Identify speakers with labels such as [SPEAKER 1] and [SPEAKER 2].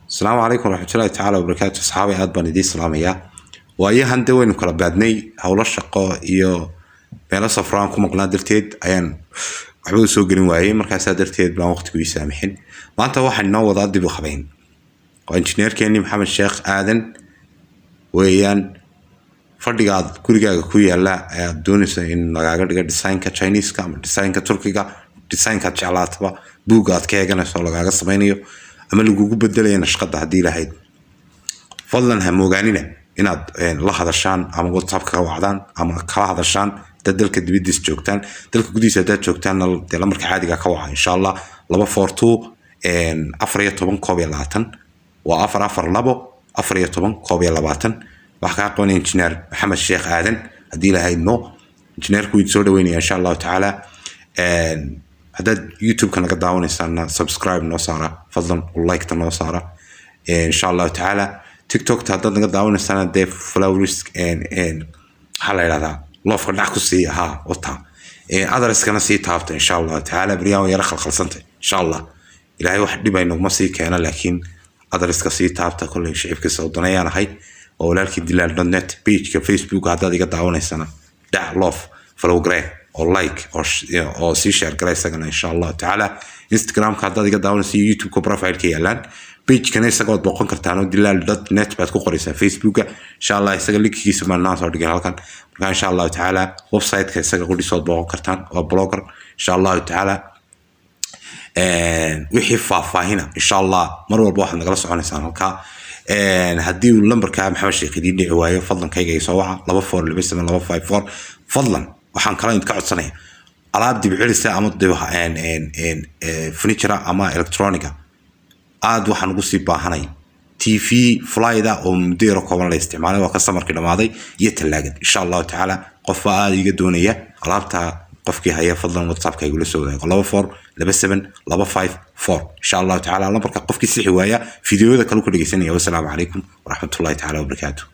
[SPEAKER 1] السلام عليكم ورحمة الله تعالى وبركاته. أصحابي aad baan idin salaamayaa. waayahan de waynu kala baadnay hawlo shaqo iyo meelo safraan ku maqnaa darteed ayaan waxba soo gelin waayay markaas darteed baan waqtigu ii saamixin. maanta waxaan noo wadaa dib u qabayn oo injineerkeeni Maxamed Sheekh Aadan weeyaan fadhigaad gurigaaga ku yaala aad doonayso in lagaaga dhigo design-ka Chinese-ka ama design-ka Turkiga design-ka jeclaataba buugaad ka eeganayso lagaaga samaynayo ama lagugu bedelayo nashqada hadii lahayd fadlan ha moogaanina inaad la hadashaan ama WhatsApp-ka ka wacdaan ama kala hadashaan dadalka dibadiis joogtaan dalka gudihiisa dad joogtaan la marka caadiga ka waca insha Allah 242 14 waa 442 wax ka aqoon injineer Maxamed Sheekh Aadan hadii lahayd no injineerku uu soo dhaweynaya insha Allah taala هذا يوتيوب كان قد داون يسألنا سبسكرايب نوصارة فضلا ولايك تنوصارة إن شاء الله تعالى تيك توك هذا قد داون يسألنا ديف فلاوريس إن حلا هذا الله فرد عكسي ها وطها أدرس كنا سيتافت إن شاء الله تعالى برياو يرخل خلصنت إن شاء الله إلى هاي واحد بينه مصي كأنا لكن أدرس كسيتافت كل شيء في كسودانية أنا هاي ولكن دلال نت بيج كفيسبوك هذا قد داون يسألنا دع لوف فلوغري او لايك او سي شير غريسغنا ان شاء الله تعالى انستغرام كادا ديغا داونسي يوتيوب كو بروفايل كيالان بيج كان اسغود بوقن كرتان dilal.net baad ku qoraysaa Facebook insha Allah isaga linkiisa ma naaso dhigan halkan marka insha Allah تعالى website ka isaga qodisood booqan kartaan waa blogger insha Allah تعالى wixii faahfaahina insha Allah mar walba waxaad nagala soconaysaan halka hadii uu lambarka Maxamed Sheekh idin dhici waayo fadlan kayga soo waca 24254 fadlan waxaan kala inta ka codsanay alaab dib cilisa ama dib furniture ama electronica aad waxaan ugu sii baahanay TV flyda oo muddo kooban la isticmaalay waa ka samarkii dhamaaday iyo talaagad insha Allah taala qof aad iga doonaya alaabta qofkii haya fadlan WhatsApp-ka igu la soo wadaago 24272554 insha Allah taala lambarka qofkii si xiwaaya fiidiyoda kale ku dhageysanaya. Wassalaamu calaykum waraxmatullaahi taala wabarakaatuh.